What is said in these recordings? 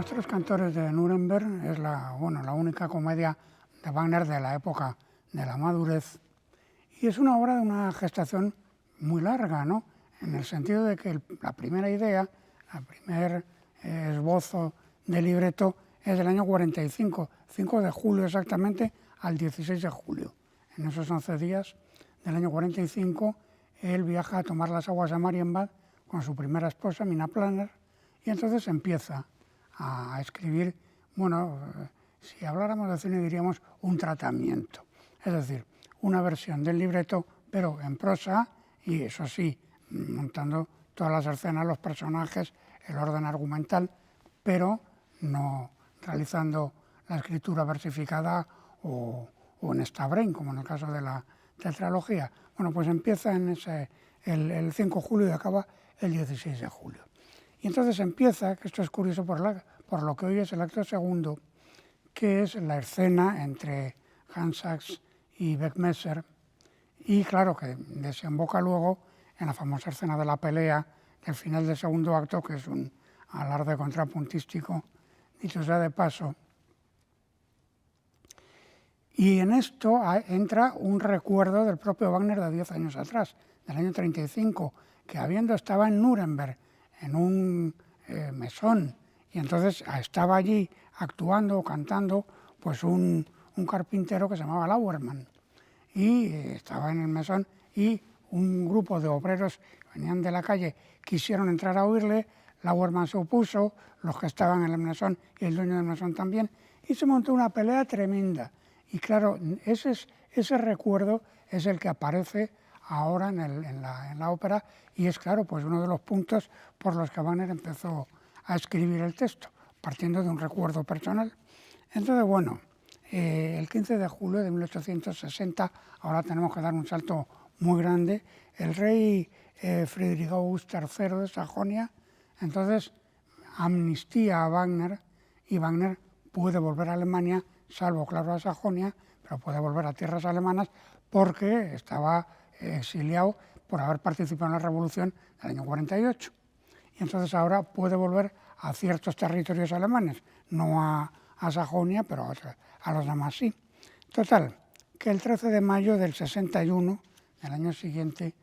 Maestros cantores de Nuremberg es la única comedia de Wagner de la época de la madurez, y es una obra de una gestación muy larga, ¿no? En el sentido de que la primera idea, el primer esbozo de libreto es del año 45, 5 de julio exactamente al 16 de julio. En esos 11 días del año 45, él viaja a tomar las aguas a Marienbad con su primera esposa, Mina Planner, y entonces empieza a escribir, si habláramos de cine diríamos un tratamiento, es decir, una versión del libreto, pero en prosa, y eso sí, montando todas las escenas, los personajes, el orden argumental, pero no realizando la escritura versificada o en estabrén, como en el caso de la tetralogía. Bueno, pues empieza en el 5 de julio y acaba el 16 de julio. Y entonces empieza, que esto es curioso por lo que hoy es el acto segundo, que es la escena entre Hans Sachs y Beckmesser, y claro que desemboca luego en la famosa escena de la pelea del final del segundo acto, que es un alarde contrapuntístico, dicho sea de paso. Y en esto entra un recuerdo del propio Wagner de 10 años atrás, del año 35, que estaba en Nuremberg, en un mesón, y entonces estaba allí actuando o cantando pues un carpintero que se llamaba Lauermann, y estaba en el mesón, y un grupo de obreros que venían de la calle quisieron entrar a oírle. Lauermann se opuso, los que estaban en el mesón y el dueño del mesón también, y se montó una pelea tremenda. Y claro, ese recuerdo es el que aparece ahora en la ópera, y es claro, pues uno de los puntos por los que Wagner empezó a escribir el texto, partiendo de un recuerdo personal. Entonces, el 15 de julio de 1860, ahora tenemos que dar un salto muy grande, el rey Friedrich August III de Sajonia, entonces amnistía a Wagner, y Wagner puede volver a Alemania, salvo, claro, a Sajonia, pero puede volver a tierras alemanas porque estaba exiliado por haber participado en la revolución del año 48. Y entonces ahora puede volver a ciertos territorios alemanes, no a Sajonia, pero a los demás sí. Total, que el 13 de mayo del 61, del año siguiente,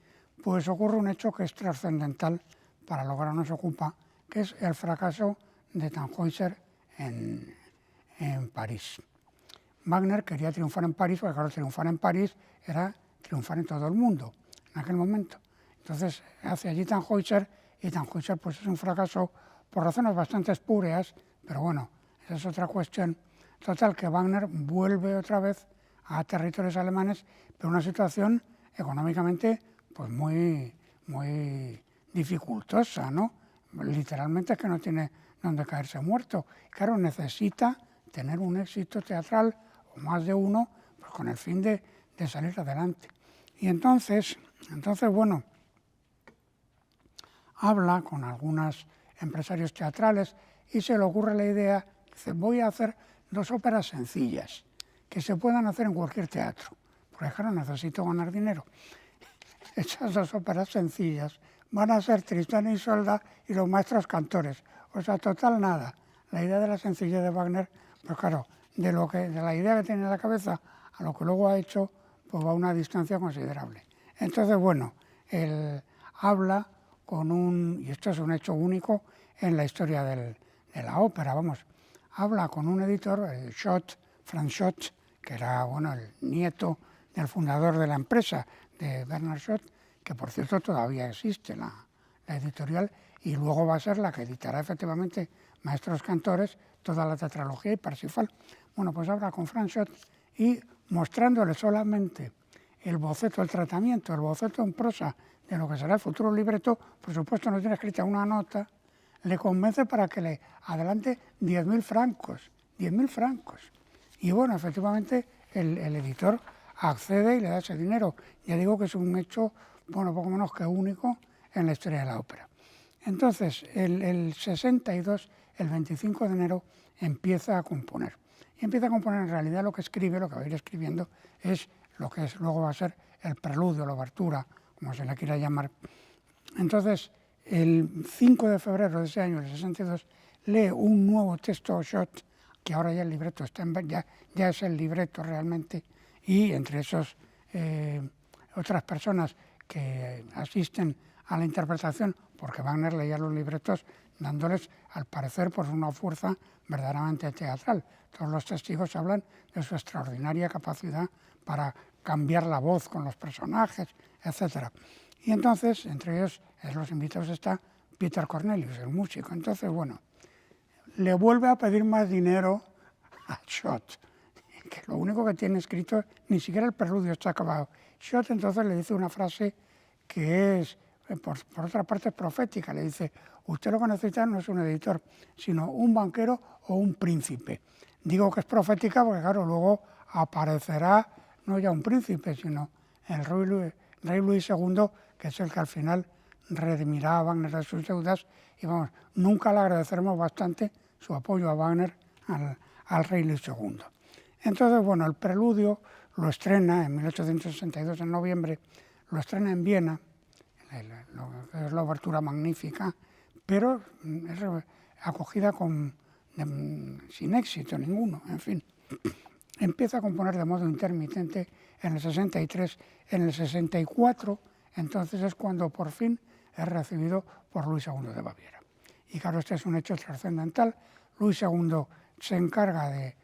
pues ocurre un hecho que es trascendental para lo que ahora nos ocupa, que es el fracaso de Tannhäuser en París. Wagner quería triunfar en París, porque claro, triunfar en París era triunfar en todo el mundo en aquel momento. Entonces hace allí Tannhäuser, y Tannhäuser pues es un fracaso por razones bastante espurias, pero bueno, esa es otra cuestión. Total, que Wagner vuelve otra vez a territorios alemanes, pero una situación económicamente pues muy dificultosa, ¿no? Literalmente es que no tiene donde caerse muerto. Claro, necesita tener un éxito teatral, o más de uno, pues con el fin de salir adelante. Y entonces, habla con algunos empresarios teatrales y se le ocurre la idea, dice, voy a hacer 2 óperas sencillas, que se puedan hacer en cualquier teatro, porque claro, necesito ganar dinero. Esas 2 óperas sencillas van a ser Tristán y Isolda y Los Maestros Cantores. O sea, total nada. La idea de la sencillez de Wagner, pues claro, de la idea que tiene en la cabeza a lo que luego ha hecho, pues va a una distancia considerable. Entonces, él habla y esto es un hecho único en la historia de la ópera, habla con un editor, Franz Schott, que era, el nieto del fundador de la empresa, de Bernard Schott, que por cierto todavía existe la editorial, y luego va a ser la que editará efectivamente Maestros Cantores, toda la tetralogía y Parsifal. Pues habla con Franz Schott y mostrándole solamente el boceto, el tratamiento, el boceto en prosa de lo que será el futuro libreto, por supuesto no tiene escrita una nota, le convence para que le adelante 10.000 francos. 10.000 francos. Y efectivamente el editor accede y le da ese dinero. Ya digo que es un hecho, poco menos que único en la historia de la ópera. Entonces, el 62, el 25 de enero, empieza a componer. Y empieza a componer, en realidad lo que escribe, lo que va a ir escribiendo, es lo que luego va a ser el preludio, la obertura, como se le quiera llamar. Entonces, el 5 de febrero de ese año, el 62, lee un nuevo texto Schott, que ahora ya el libreto está ya es el libreto realmente, y entre esos otras personas que asisten a la interpretación, porque Wagner leía los libretos dándoles, al parecer, pues una fuerza verdaderamente teatral. Todos los testigos hablan de su extraordinaria capacidad para cambiar la voz con los personajes, etc. Y entonces, entre ellos, en los invitados está Peter Cornelius, el músico. Entonces, bueno, le vuelve a pedir más dinero a Schott, que lo único que tiene escrito, ni siquiera el preludio está acabado. Schott entonces le dice una frase que es, por otra parte, es profética. Le dice, usted lo que necesita no es un editor, sino un banquero o un príncipe. Digo que es profética porque, claro, luego aparecerá no ya un príncipe, sino el rey Luis II, que es el que al final redimirá a Wagner de sus deudas. Y vamos, nunca le agradeceremos bastante su apoyo a Wagner, al rey Luis II. Entonces, bueno, el preludio lo estrena en 1862, en noviembre, lo estrena en Viena, es la obertura magnífica, pero es acogida sin éxito ninguno, en fin. Empieza a componer de modo intermitente en el 63, en el 64, entonces es cuando por fin es recibido por Luis II de Baviera. Y claro, este es un hecho trascendental. Luis II se encarga de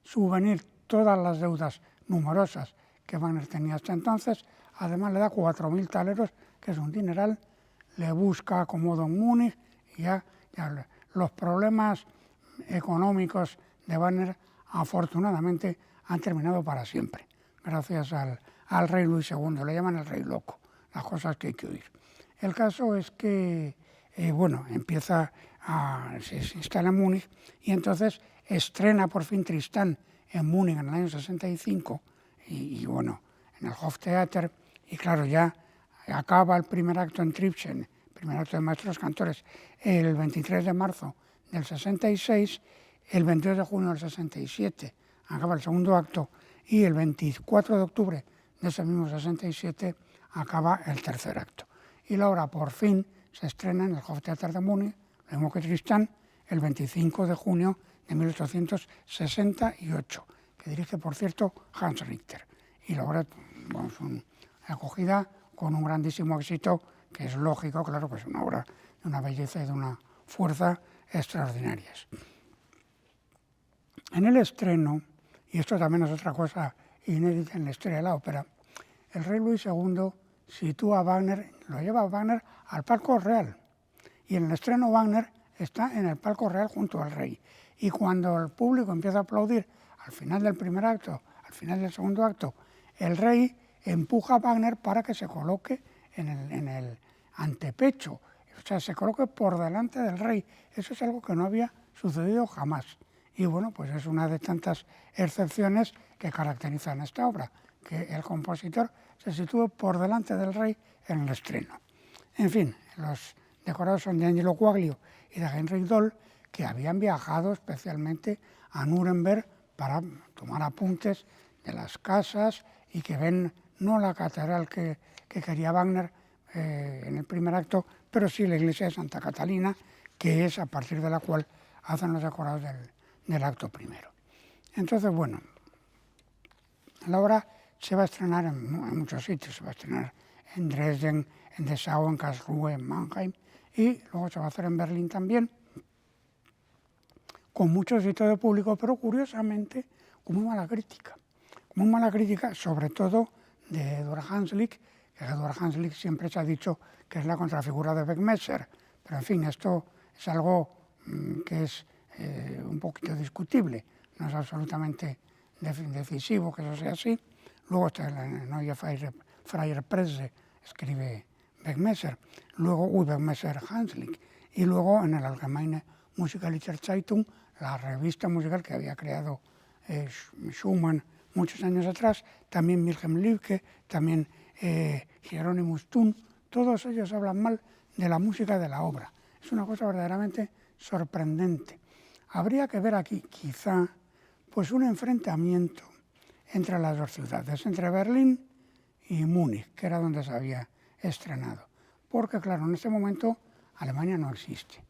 subvenir todas las deudas numerosas que Wagner tenía hasta entonces, además le da 4.000 taleros, que es un dineral, le busca acomodo en Múnich, y ya los problemas económicos de Wagner afortunadamente han terminado para siempre, gracias al rey Luis II, le llaman el rey loco, las cosas que hay que oír. El caso es que, se instala en Múnich y entonces estrena por fin Tristán en Múnich en el año 65 y bueno, en el Hoftheater, y claro, ya acaba el primer acto en Tribschen, primer acto de maestros cantores, el 23 de marzo del 66, el 22 de junio del 67 acaba el segundo acto y el 24 de octubre de ese mismo 67 acaba el tercer acto. Y la obra por fin se estrena en el Hoftheater de Múnich, lo mismo que Tristán, el 25 de junio de 1868, que dirige, por cierto, Hans Richter. Y la obra, bueno, es una acogida con un grandísimo éxito, que es lógico, claro, pues una obra de una belleza y de una fuerza extraordinarias. En el estreno, y esto también es otra cosa inédita en la historia de la ópera, el rey Luis II sitúa a Wagner, lo lleva a Wagner al palco real. Y en el estreno Wagner está en el palco real junto al rey. Y cuando el público empieza a aplaudir al final del primer acto, al final del segundo acto, el rey empuja a Wagner para que se coloque en el antepecho. O sea, se coloque por delante del rey. Eso es algo que no había sucedido jamás. Y bueno, pues es una de tantas excepciones que caracterizan esta obra, que el compositor se sitúe por delante del rey en el estreno. En fin, los decorados son de Angelo Quaglio y de Heinrich Doll, que habían viajado especialmente a Nuremberg para tomar apuntes de las casas y que ven no la catedral que quería Wagner en el primer acto, pero sí la iglesia de Santa Catalina, que es a partir de la cual hacen los decorados del acto primero. Entonces, bueno, la obra se va a estrenar en muchos sitios, se va a estrenar en Dresden, en Dessau, en Karlsruhe, en Mannheim, y luego se va a hacer en Berlín también, con mucho éxito de público, pero curiosamente con muy mala crítica. Con muy mala crítica, sobre todo de Eduard Hanslick, que Eduard Hanslick siempre se ha dicho que es la contrafigura de Beckmesser, pero en fin, esto es algo que es un poquito discutible, no es absolutamente decisivo que eso sea así. Luego está en Neue Freie Presse, escribe Beckmesser, luego Beckmesser Hanslick, y luego en el Allgemeine Musikalische Zeitung, la revista musical que había creado Schumann muchos años atrás, también Wilhelm Liebke, también Hieronymus Thun, todos ellos hablan mal de la música de la obra. Es una cosa verdaderamente sorprendente. Habría que ver aquí, quizá, pues un enfrentamiento entre las dos ciudades, entre Berlín y Múnich, que era donde se había estrenado. Porque, claro, en este momento Alemania no existe.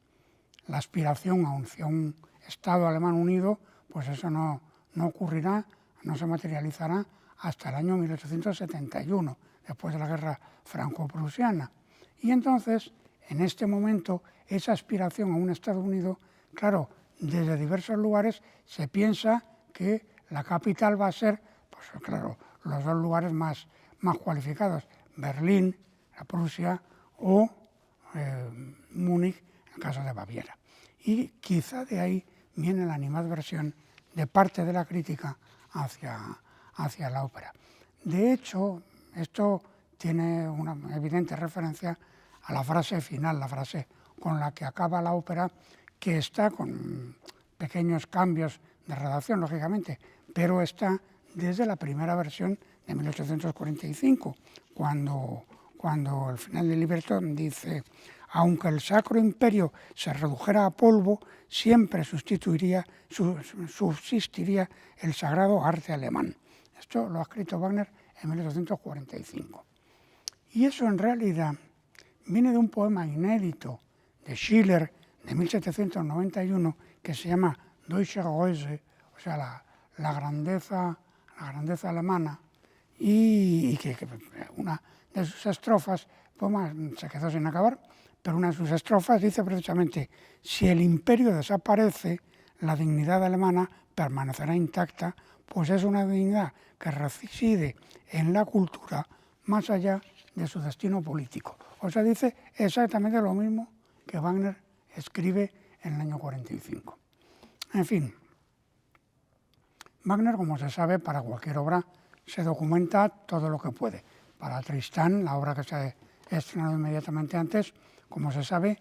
la aspiración hacia un Estado alemán unido, pues eso no ocurrirá, no se materializará hasta el año 1871, después de la guerra franco-prusiana. Y entonces, en este momento, esa aspiración a un Estado unido, claro, desde diversos lugares se piensa que la capital va a ser, pues claro, los dos lugares más cualificados, Berlín, la Prusia, o Múnich, en el caso de Baviera. Y quizá de ahí viene la animadversión de parte de la crítica hacia la ópera. De hecho, esto tiene una evidente referencia a la frase final, la frase con la que acaba la ópera, que está con pequeños cambios de redacción, lógicamente, pero está desde la primera versión de 1845, cuando al final del libreto dice: aunque el Sacro Imperio se redujera a polvo, siempre subsistiría el sagrado arte alemán. Esto lo ha escrito Wagner en 1845. Y eso en realidad viene de un poema inédito de Schiller de 1791 que se llama Deutsche Größe, o sea, la grandeza alemana, y que una de sus estrofas, el poema se quedó sin acabar, pero una de sus estrofas dice precisamente: si el imperio desaparece, la dignidad alemana permanecerá intacta, pues es una dignidad que reside en la cultura más allá de su destino político. O sea, dice exactamente lo mismo que Wagner escribe en el año 45. En fin, Wagner, como se sabe, para cualquier obra se documenta todo lo que puede. Para Tristán, la obra que se ha estrenado inmediatamente antes, como se sabe,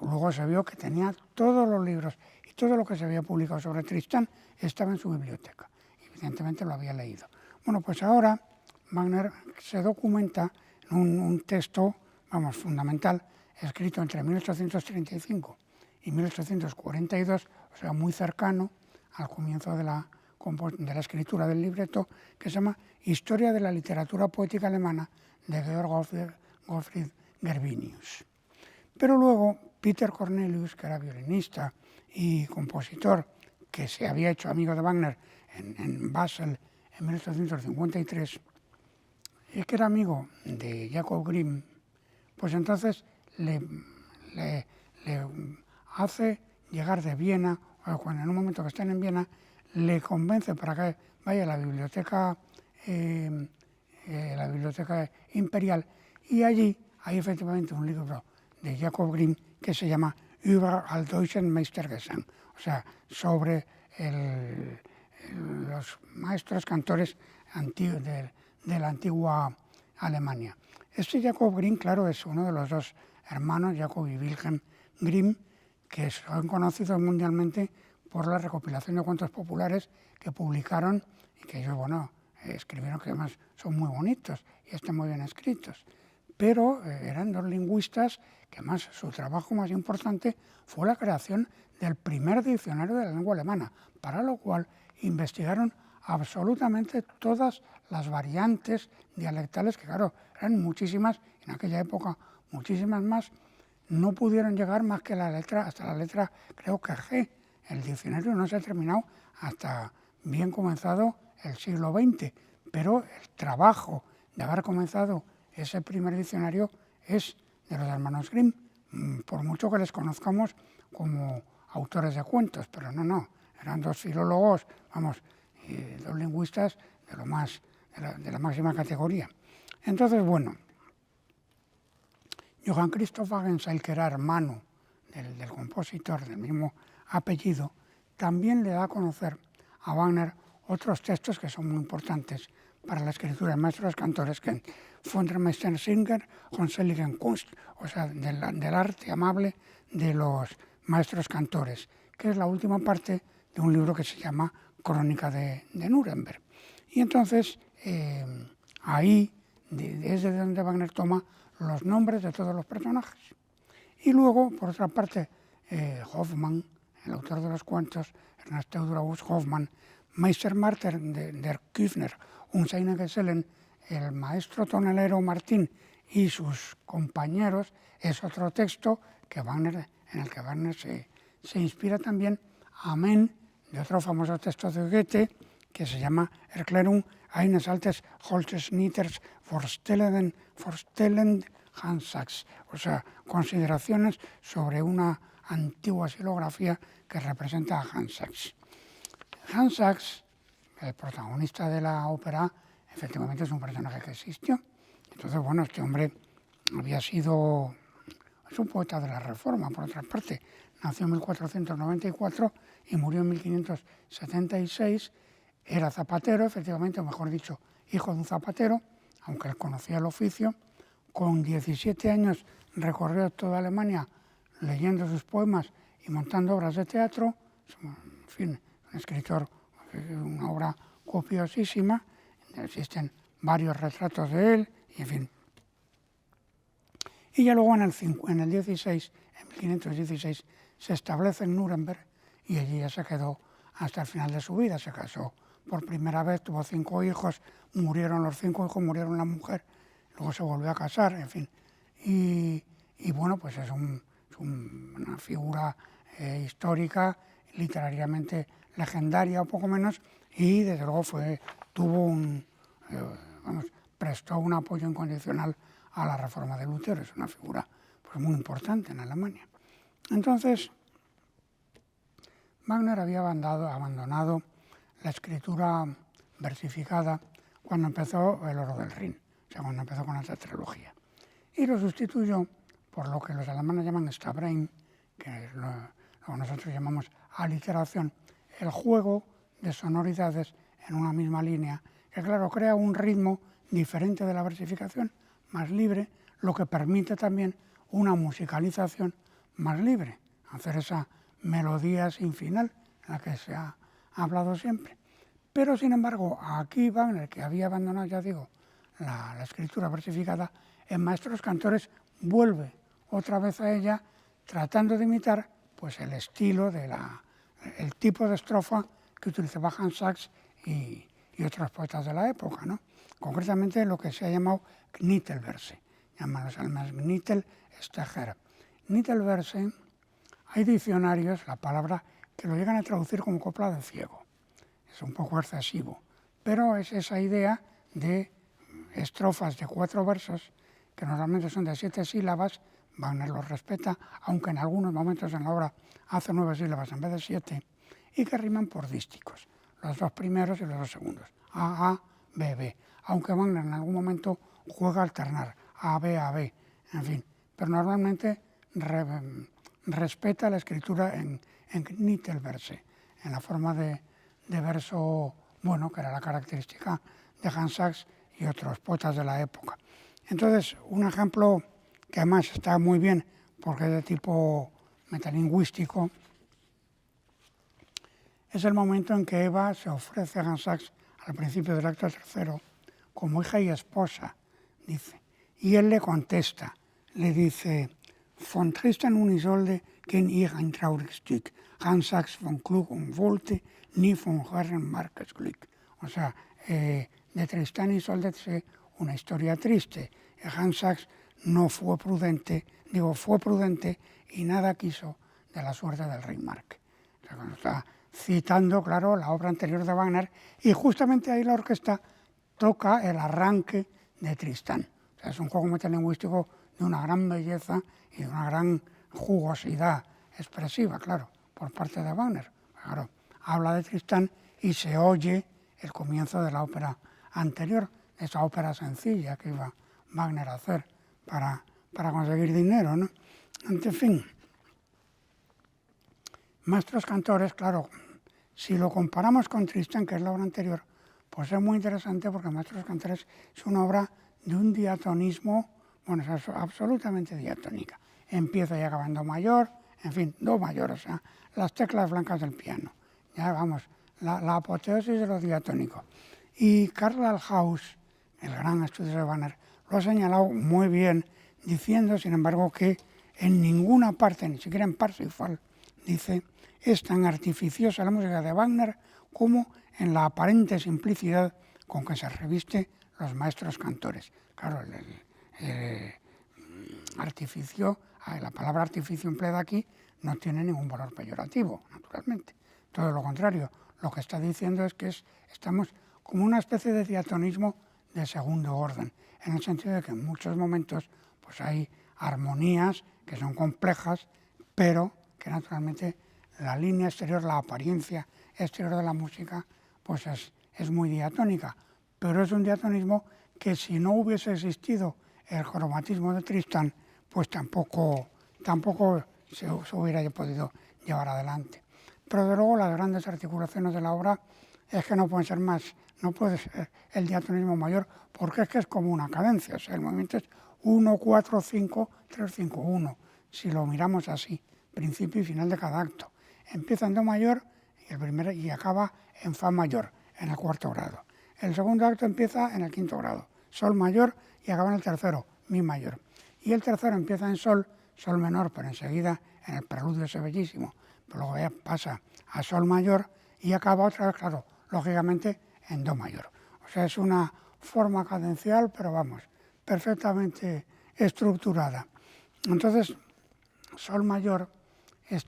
luego se vio que tenía todos los libros y todo lo que se había publicado sobre Tristán estaba en su biblioteca. Evidentemente lo había leído. Bueno, pues ahora Wagner se documenta en un texto, fundamental, escrito entre 1835 y 1842, o sea, muy cercano al comienzo de la escritura del libreto, que se llama Historia de la literatura poética alemana de Georg Gottfried Gervinius. Pero luego Peter Cornelius, que era violinista y compositor, que se había hecho amigo de Wagner en Basel en 1853, y que era amigo de Jakob Grimm, pues entonces le hace llegar de Viena, o cuando en un momento que estén en Viena, le convence para que vaya a la biblioteca imperial, y allí hay efectivamente un libro de Jakob Grimm que se llama Über all deutschen Meistergesang, o sea, sobre los maestros cantores de la antigua Alemania. Este Jakob Grimm, claro, es uno de los dos hermanos, Jakob y Wilhelm Grimm, que son conocidos mundialmente por la recopilación de cuentos populares que publicaron y que ellos, escribieron, que además son muy bonitos y están muy bien escritos. Pero eran dos lingüistas que además su trabajo más importante fue la creación del primer diccionario de la lengua alemana, para lo cual investigaron absolutamente todas las variantes dialectales, que claro, eran muchísimas, en aquella época muchísimas más. No pudieron llegar más que hasta la letra, creo que G. El diccionario no se ha terminado hasta bien comenzado el siglo XX, pero el trabajo de haber comenzado ese primer diccionario es de los hermanos Grimm, por mucho que les conozcamos como autores de cuentos, pero no, eran dos filólogos, dos lingüistas de la máxima categoría. Entonces, Johann Christoph Wagenseil, que era hermano del compositor del mismo apellido, también le da a conocer a Wagner otros textos que son muy importantes para la escritura de maestros cantores, que von der Meistersinger und Seligen Kunst, o sea, del arte amable de los maestros cantores, que es la última parte de un libro que se llama Crónica de Nuremberg. Y entonces, ahí es de donde Wagner toma los nombres de todos los personajes. Y luego, por otra parte, Hoffmann, el autor de los cuentos, Ernst Theodor August Hoffmann, Meistermarter der Küffner und seine Gesellen, el maestro tonelero Martín y sus compañeros, es otro texto en el que Wagner se inspira también, amén, de otro famoso texto de Goethe, que se llama Erklärung eines altes Holzschnitters vorstellend Hans Sachs, o sea, consideraciones sobre una antigua xilografía que representa a Hans Sachs. Hans Sachs, el protagonista de la ópera, efectivamente es un personaje que existió. Entonces, bueno, este hombre había sido, es un poeta de la Reforma, por otra parte. Nació en 1494 y murió en 1576. Era zapatero, efectivamente, o mejor dicho, hijo de un zapatero, aunque él conocía el oficio. Con 17 años recorrió toda Alemania leyendo sus poemas y montando obras de teatro. En fin, un escritor, una obra copiosísima. Existen varios retratos de él, y en fin. Y ya luego en el 16, en 1516, se establece en Nuremberg y allí ya se quedó hasta el final de su vida. Se casó por primera vez, tuvo 5 hijos, murieron los 5 hijos, murieron la mujer, luego se volvió a casar, en fin. Y bueno, pues es una figura histórica, literariamente legendaria o poco menos, y desde luego prestó un apoyo incondicional a la reforma de Lutero. Es una figura pues, muy importante en Alemania. Entonces, Wagner había abandonado la escritura versificada cuando empezó El oro del Rin, o sea, cuando empezó con esta trilogía. Y lo sustituyó por lo que los alemanes llaman Stabrein, que es lo que nosotros llamamos aliteración, el juego de sonoridades en una misma línea, que claro, crea un ritmo diferente de la versificación, más libre, lo que permite también una musicalización más libre, hacer esa melodía sin final, en la que se ha hablado siempre. Pero, sin embargo, aquí Wagner, que había abandonado, ya digo, la escritura versificada, en Maestros Cantores vuelve otra vez a ella, tratando de imitar pues, el estilo, el tipo de estrofa que utilizaba Hans Sachs y otros poetas de la época, ¿no? Concretamente lo que se ha llamado Knittelverse, llaman los alemanes Knittelstecher. Knittelverse, hay diccionarios, la palabra, que lo llegan a traducir como copla de ciego. Es un poco excesivo, pero es esa idea de estrofas de 4 versos, que normalmente son de 7 sílabas, Wagner los respeta, aunque en algunos momentos en la obra hace 9 sílabas en vez de 7, y que riman por dísticos, los 2 primeros y los 2 segundos, A, B, B, aunque Wagner en algún momento juega a alternar, A, B, en fin, pero normalmente respeta la escritura en Knittelverse, en la forma de verso bueno, que era la característica de Hans Sachs y otros poetas de la época. Entonces, un ejemplo que además está muy bien porque es de tipo metalingüístico, es el momento en que Eva se ofrece a Hans Sachs al principio del acto tercero como hija y esposa, dice. Y él le contesta, le dice, von Tristan und Isolde kenn ich ein traurig Stück, Hans Sachs von Klug und Wolte, ni von Herren Marques Glück. O sea, de Tristán y Isolde sé una historia triste. Hans Sachs no fue prudente, fue prudente y nada quiso de la suerte del rey Marc. O sea, cuando está citando, claro, la obra anterior de Wagner, y justamente ahí la orquesta toca el arranque de Tristán. O sea, es un juego metalingüístico de una gran belleza y de una gran jugosidad expresiva, claro, por parte de Wagner. Claro, habla de Tristán y se oye el comienzo de la ópera anterior, esa ópera sencilla que iba Wagner a hacer para conseguir dinero, ¿no? En fin, Maestros Cantores, claro, si lo comparamos con Tristán, que es la obra anterior, pues es muy interesante porque Maestros Cantores es una obra de un diatonismo, bueno, es absolutamente diatónica. Empieza y acabando mayor, en fin, do mayor, o sea, las teclas blancas del piano. Ya vamos, la apoteosis de lo diatónico. Y Karl Althaus, el gran estudioso de Wagner, lo ha señalado muy bien, diciendo, sin embargo, que en ninguna parte, ni siquiera en Parsifal, dice, es tan artificiosa la música de Wagner como en la aparente simplicidad con que se reviste los maestros cantores. Claro, artificio, la palabra artificio empleada aquí no tiene ningún valor peyorativo, naturalmente. Todo lo contrario, lo que está diciendo es que estamos como una especie de diatonismo de segundo orden, en el sentido de que en muchos momentos pues hay armonías que son complejas, pero que naturalmente la línea exterior, la apariencia exterior de la música, pues es muy diatónica, pero es un diatonismo que si no hubiese existido el cromatismo de Tristán, pues tampoco se hubiera podido llevar adelante. Pero de luego las grandes articulaciones de la obra es que no pueden ser más, no puede ser el diatonismo mayor, porque es que es como una cadencia, o sea, el movimiento es 1, 4, 5, 3, 5, 1, si lo miramos así, principio y final de cada acto. Empieza en do mayor y acaba en fa mayor, en el cuarto grado. El segundo acto empieza en el quinto grado, sol mayor y acaba en el tercero, mi mayor. Y el tercero empieza en sol menor, pero enseguida en el preludio ese bellísimo, pero luego ya pasa a sol mayor y acaba otra vez, claro, lógicamente en do mayor. O sea, es una forma cadencial, pero vamos, perfectamente estructurada. Entonces, sol mayor,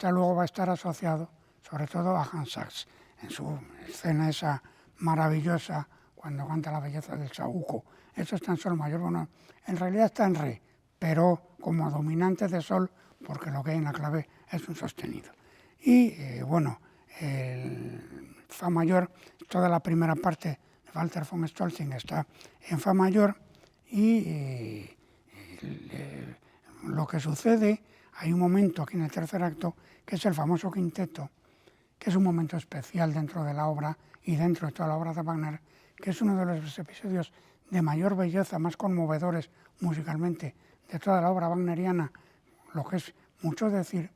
luego va a estar asociado sobre todo a Hans Sachs, en su escena esa maravillosa cuando canta la belleza del saúco. Eso está en sol mayor, bueno, en realidad está en re, pero como dominante de sol, porque lo que hay en la clave es un sostenido. Y bueno, el fa mayor, toda la primera parte de Walter von Stolzing está en fa mayor y lo que sucede, hay un momento aquí en el tercer acto, que es el famoso quinteto, que es un momento especial dentro de la obra y dentro de toda la obra de Wagner, que es uno de los episodios de mayor belleza, más conmovedores musicalmente de toda la obra wagneriana, lo que es mucho decir.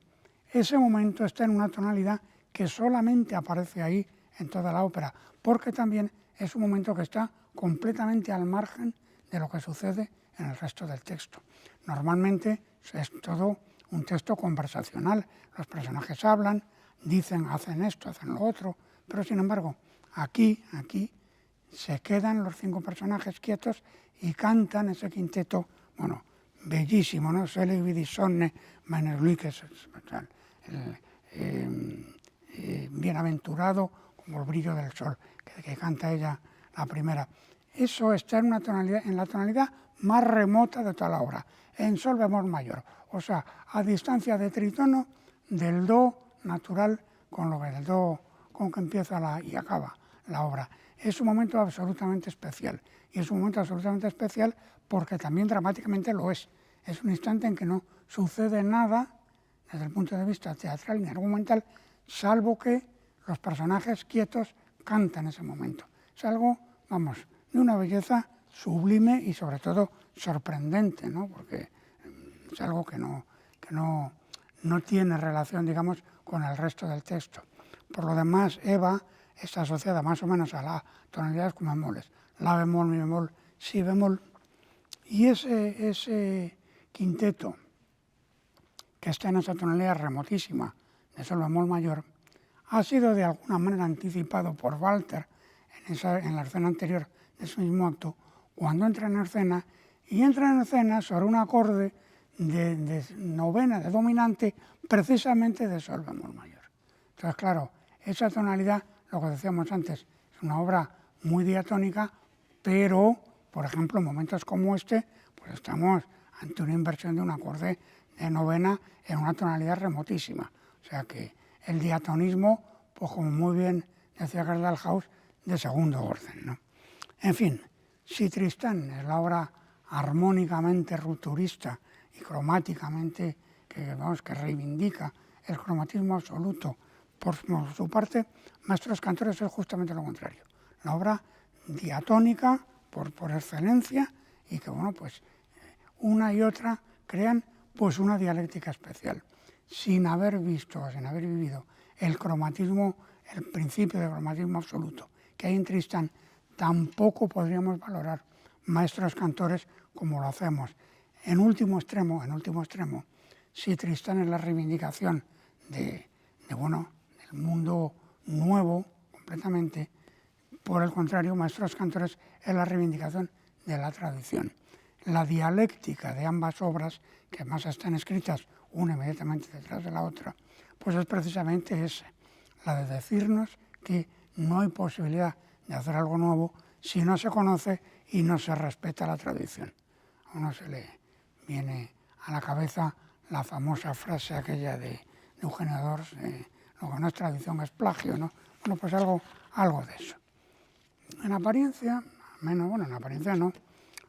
Ese momento está en una tonalidad que solamente aparece ahí en toda la ópera, porque también es un momento que está completamente al margen de lo que sucede en el resto del texto. Normalmente es todo un texto conversacional, los personajes hablan, dicen, hacen esto, hacen lo otro, pero sin embargo, aquí se quedan los 5 personajes quietos y cantan ese quinteto, bueno, bellísimo, ¿no? Selig vid sonne meiner Glückes, bienaventurado como el brillo del sol, que canta ella la primera. Eso está en la tonalidad más remota de toda la obra, en sol bemol mayor, o sea, a distancia de tritono del do natural con lo que el do con que empieza y acaba la obra. Es un momento absolutamente especial, y es un momento absolutamente especial porque también dramáticamente lo es. Es un instante en que no sucede nada desde el punto de vista teatral ni argumental, salvo que los personajes quietos cantan ese momento. Es algo, vamos, de una belleza sublime y sobre todo sorprendente, ¿no? Porque es algo que no tiene relación, digamos, con el resto del texto. Por lo demás, Eva está asociada más o menos a las tonalidades con bemoles, la bemol, mi bemol, si bemol, y ese quinteto que está en esa tonalidad remotísima de sol bemol mayor, ha sido de alguna manera anticipado por Walter en la escena anterior de ese mismo acto, cuando entra en escena, y entra en escena sobre un acorde de novena, de dominante, precisamente de sol bemol mayor. Entonces, claro, esa tonalidad, lo que decíamos antes, es una obra muy diatónica, pero, por ejemplo, en momentos como este, pues estamos ante una inversión de un acorde de novena en una tonalidad remotísima. O sea que el diatonismo, pues como muy bien decía Karl Dalhaus, de segundo orden, ¿no? En fin, si Tristán es la obra armónicamente rupturista y cromáticamente que reivindica el cromatismo absoluto, por su parte, Maestros Cantores es justamente lo contrario. La obra diatónica por excelencia y que, bueno, pues una y otra crean pues una dialéctica especial. Sin haber visto, sin haber vivido el cromatismo, el principio del cromatismo absoluto que hay en Tristán, tampoco podríamos valorar Maestros Cantores como lo hacemos. En último extremo, si Tristán es la reivindicación del mundo nuevo completamente, por el contrario, Maestros Cantores es la reivindicación de la tradición. la dialéctica de ambas obras, que además están escritas una inmediatamente detrás de la otra, pues es precisamente esa, la de decirnos que no hay posibilidad de hacer algo nuevo si no se conoce y no se respeta la tradición. A uno se le viene a la cabeza la famosa frase aquella de Eugenio d'Ors, lo que no es tradición es plagio, ¿no? Bueno, pues algo de eso. En apariencia, en apariencia no,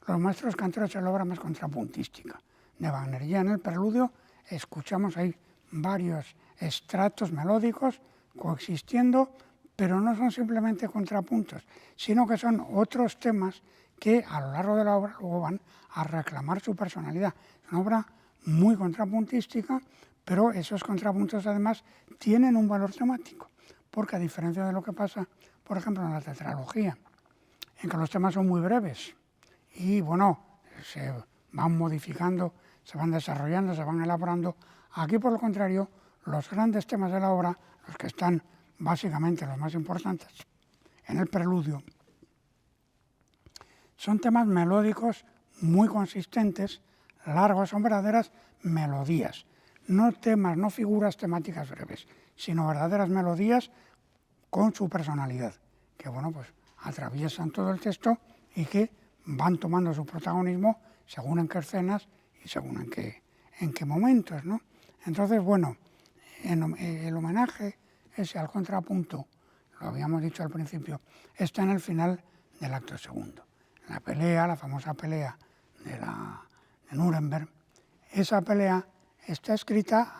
los maestros cantores es la obra más contrapuntística de Wagner. Ya en el preludio escuchamos ahí varios estratos melódicos coexistiendo, pero no son simplemente contrapuntos, sino que son otros temas que a lo largo de la obra luego van a reclamar su personalidad. Es una obra muy contrapuntística, pero esos contrapuntos además tienen un valor temático, porque a diferencia de lo que pasa, por ejemplo, en la tetralogía, en que los temas son muy breves y, se van modificando, se van desarrollando, se van elaborando, aquí, por lo contrario, los grandes temas de la obra, los que están básicamente los más importantes en el preludio, son temas melódicos muy consistentes, largos, son verdaderas melodías, no temas, no figuras temáticas breves, sino verdaderas melodías con su personalidad, que atraviesan todo el texto y que van tomando su protagonismo según en qué escenas y según en qué momentos, ¿no? Entonces, el homenaje ese al contrapunto, lo habíamos dicho al principio, está en el final del acto segundo. La pelea, la famosa pelea de Nuremberg, esa pelea está escrita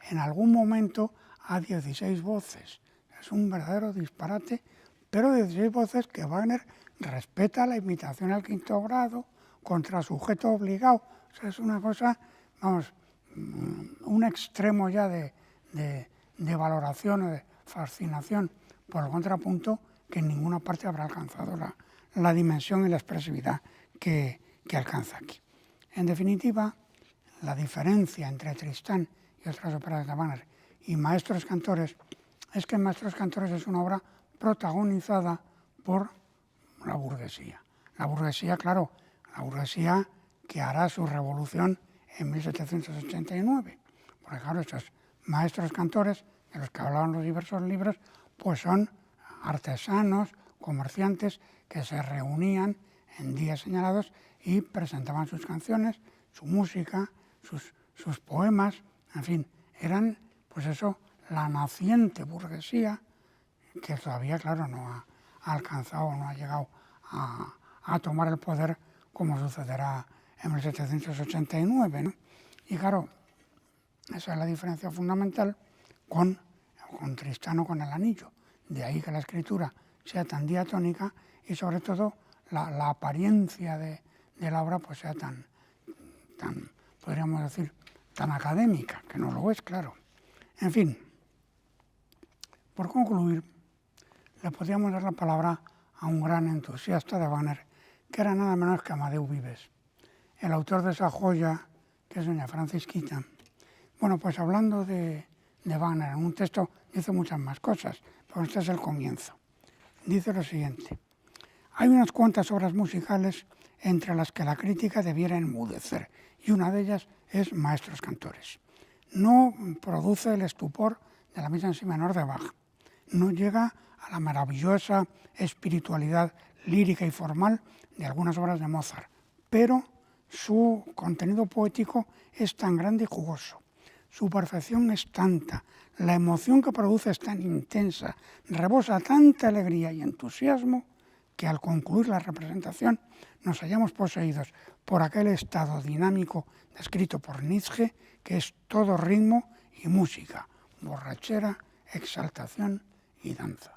en algún momento a 16 voces. Es un verdadero disparate, pero 16 voces que Wagner respeta la imitación al quinto grado contra sujeto obligado. O sea, es una cosa, un extremo ya de valoración o de fascinación por el contrapunto que en ninguna parte habrá alcanzado la dimensión y la expresividad que alcanza aquí. En definitiva, la diferencia entre Tristán y otras óperas de Wagner y Maestros Cantores es que Maestros Cantores es una obra protagonizada por la burguesía. La burguesía, claro, la burguesía que hará su revolución en 1789. Porque claro, estos maestros cantores, de los que hablaban los diversos libros, pues son artesanos, comerciantes, que se reunían en días señalados y presentaban sus canciones, su música, sus poemas, en fin, eran, la naciente burguesía que todavía, claro, no ha alcanzado, no ha llegado a tomar el poder como sucederá en 1789, ¿no? Y claro, esa es la diferencia fundamental con Tristán o con el Anillo. De ahí que la escritura sea tan diatónica y sobre todo la apariencia de la obra pues sea tan, podríamos decir, tan académica, que no lo es, claro. En fin, por concluir, le podríamos dar la palabra a un gran entusiasta de Wagner, que era nada menos que Amadeu Vives, el autor de esa joya que es Doña Francisquita. Bueno, pues hablando de Wagner, en un texto dice muchas más cosas, pero este es el comienzo. Dice lo siguiente: hay unas cuantas obras musicales entre las que la crítica debiera enmudecer, y una de ellas es Maestros Cantores. No produce el estupor de la mise en si menor de Bach, no llega a la maravillosa espiritualidad lírica y formal de algunas obras de Mozart, pero su contenido poético es tan grande y jugoso, su perfección es tanta, la emoción que produce es tan intensa, rebosa tanta alegría y entusiasmo, que al concluir la representación nos hallamos poseídos por aquel estado dinámico descrito por Nietzsche, que es todo ritmo y música, borrachera, exaltación y danza.